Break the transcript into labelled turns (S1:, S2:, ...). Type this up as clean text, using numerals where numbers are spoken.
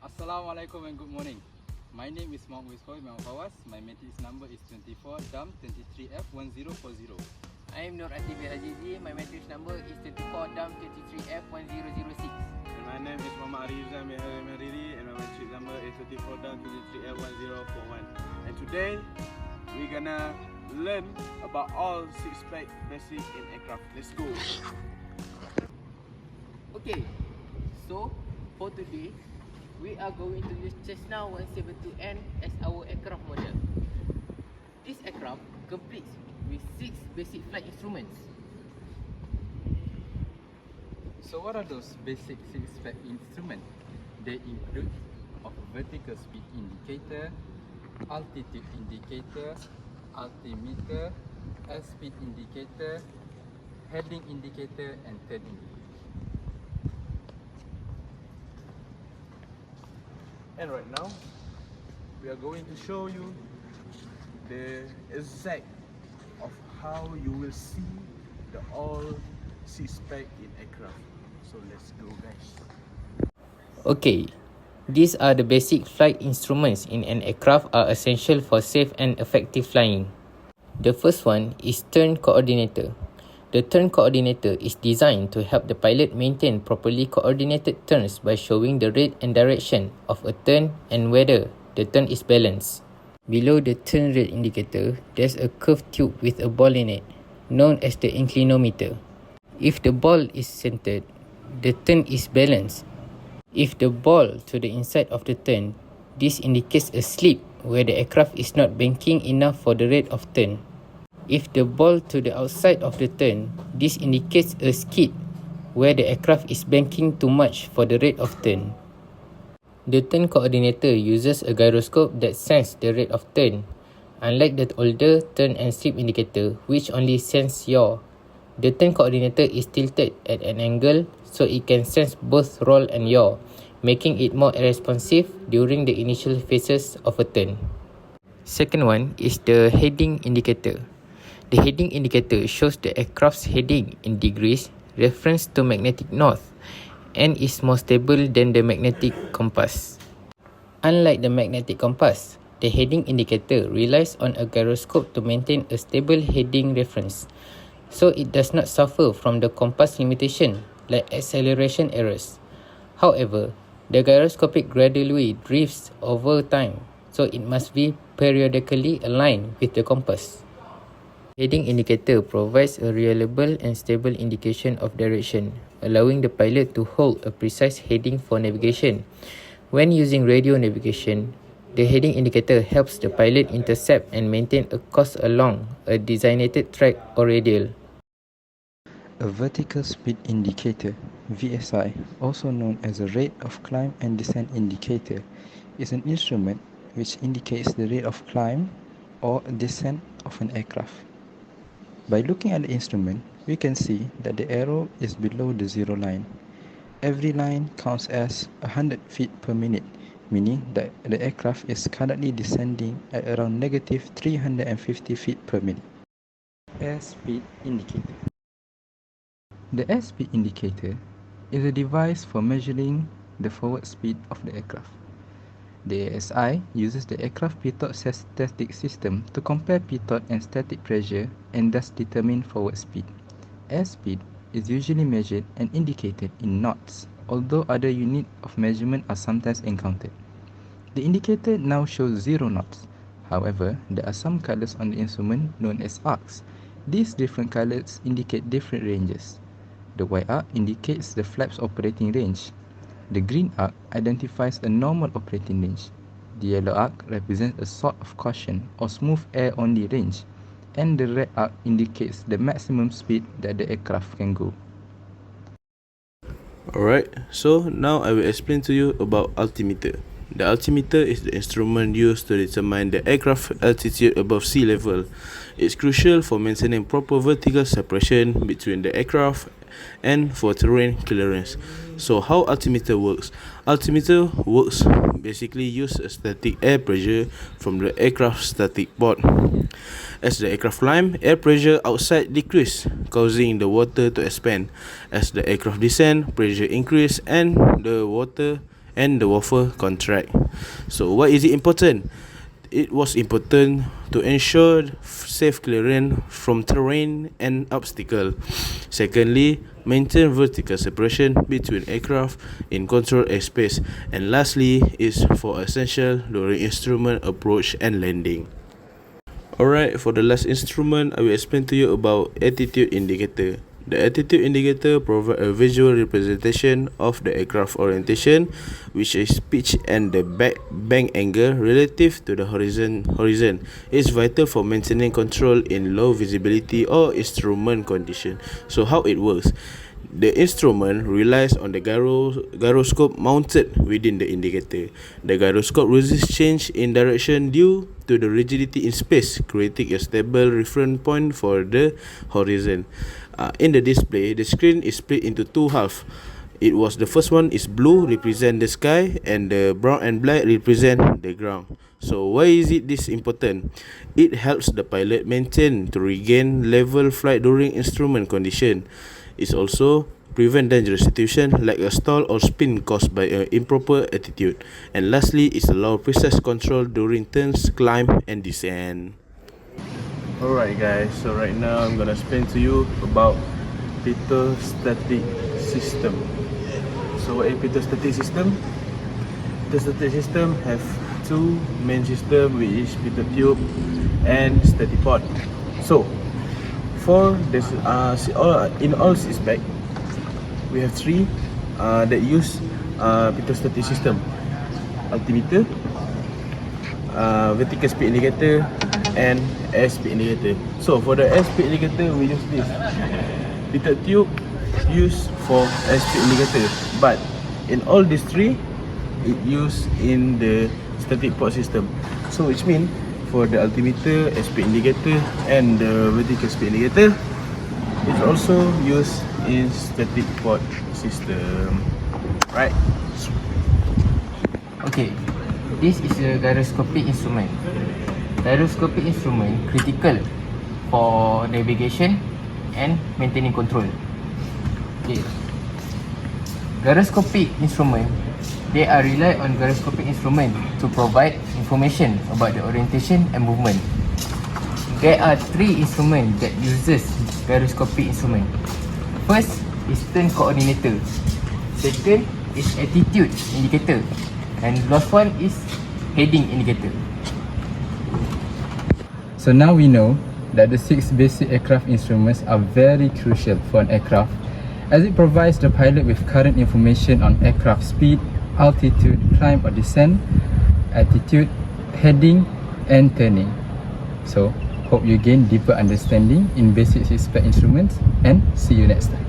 S1: Assalamualaikum and good morning. My name is Mohd Wishoy Fawas. My matrix number is 24 DAM3A 1040.
S2: I am Nur Atibi Azizi. My matrix number is 24 DAM23F 1006.
S3: And my name is Muhammad Arizam Meriri and my matrix number is 24 DAM23F 1041. And today we're gonna learn about all 6 spec basic in aircraft. Let's go.
S2: Okay, so for today we are going to use CESSNA 172N as our aircraft model. This aircraft completes with 6 basic flight instruments.
S1: So what are those basic 6 spec instruments? They include a vertical speed indicator, altitude indicator, altimeter, airspeed indicator, heading indicator and turn indicator.
S3: And right now we are going to show you the exact of how you will see the all 6 spec in aircraft. So let's go, guys.
S2: Okay, these are the basic flight instruments in an aircraft are essential for safe and effective flying. The first one is turn coordinator. The turn coordinator is designed to help the pilot maintain properly coordinated turns by showing the rate and direction of a turn and whether the turn is balanced. Below the turn rate indicator, there's a curved tube with a ball in it, known as the inclinometer. If the ball is centered, the turn is balanced. If the ball to the inside of the turn, this indicates a slip where the aircraft is not banking enough for the rate of turn. If the ball to the outside of the turn, this indicates a skid where the aircraft is banking too much for the rate of turn. The turn coordinator uses a gyroscope that senses the rate of turn, unlike the older turn and slip indicator which only senses yaw. The turn coordinator is tilted at an angle so it can sense both roll and yaw, making it more responsive during the initial phases of a turn. Second one is the heading indicator. The heading indicator shows the aircraft's heading in degrees reference to magnetic north and is more stable than the magnetic compass. Unlike the magnetic compass, the heading indicator relies on a gyroscope to maintain a stable heading reference, so it does not suffer from the compass limitation like acceleration errors. However, the gyroscopic gradually drifts over time, so it must be periodically aligned with the compass. Heading indicator provides a reliable and stable indication of direction, allowing the pilot to hold a precise heading for navigation. When using radio navigation, the heading indicator helps the pilot intercept and maintain a course along a designated track or radial.
S4: A vertical speed indicator, VSI, also known as a rate of climb and descent indicator, is an instrument which indicates the rate of climb or descent of an aircraft. By looking at the instrument, we can see that the arrow is below the zero line. Every line counts as 100 feet per minute, meaning that the aircraft is currently descending at around negative 350 feet per minute. Airspeed indicator. The airspeed indicator is a device for measuring the forward speed of the aircraft. The ASI uses the aircraft pitot static system to compare pitot and static pressure and thus determine forward speed. Airspeed is usually measured and indicated in knots, although other units of measurement are sometimes encountered. The indicator now shows 0 knots. However, there are some colors on the instrument known as arcs. These different colors indicate different ranges. The white arc indicates the flap's operating range. The green arc identifies a normal operating range. The yellow arc represents a sort of caution or smooth air only range, and the red arc indicates the maximum speed that the aircraft can go.
S3: Alright, so now I will explain to you about altimeter. The altimeter is the instrument used to determine the aircraft altitude above sea level. It's crucial for maintaining proper vertical separation between the aircraft and for terrain clearance. So how altimeter works? Altimeter works basically use a static air pressure from the aircraft static port. As the aircraft climb, air pressure outside decrease, causing the water to expand. As the aircraft descend, pressure increase and the water and the wafer contract. So why is it important? It was important to ensure safe clearance from terrain and obstacle. Secondly, maintain vertical separation between aircraft in controlled airspace. And lastly, is for essential during instrument approach and landing. Alright, for the last instrument, I will explain to you about attitude indicator. The attitude indicator provides a visual representation of the aircraft orientation, which is pitch and the bank angle relative to the horizon. It's vital for maintaining control in low visibility or instrument condition. So how it works? The instrument relies on the gyroscope mounted within the indicator. The gyroscope resists change in direction due to the rigidity in space, creating a stable reference point for the horizon. In the display, the screen is split into two halves. The first one is blue, represent the sky, and the brown and black represent the ground. So why is this important? It helps the pilot maintain to regain level flight during instrument condition. It also prevent dangerous situation like a stall or spin caused by an improper attitude. And lastly, it allows precise control during turns, climb, and descent. Alright guys, so right now I'm gonna explain to you about pitot-static system. So what is pitot-static system? Pitot-static system have two main system, which is pitot tube and static pod. So for this in all aspects, we have three that use pitot-static system: altimeter, vertical speed indicator, and airspeed indicator. So for the airspeed indicator, we use this pitot tube used for airspeed indicator, but in all these three, it used in the static pod system. So which means for the altimeter, airspeed indicator, and the vertical speed indicator, it's also used in static pod system, right?
S2: Okay, this is a gyroscopic instrument. Gyroscopic instrument critical for navigation and maintaining control. Okay, gyroscopic instrument, they are rely on gyroscopic instrument to provide information about the orientation and movement. There are three instruments that uses gyroscopic instrument. First is turn coordinator. Second is attitude indicator. And last one is heading indicator.
S1: So now we know that the 6 basic aircraft instruments are very crucial for an aircraft, as it provides the pilot with current information on aircraft speed, altitude, climb or descent, attitude, heading and turning. So hope you gain deeper understanding in basic 6 instruments, and see you next time.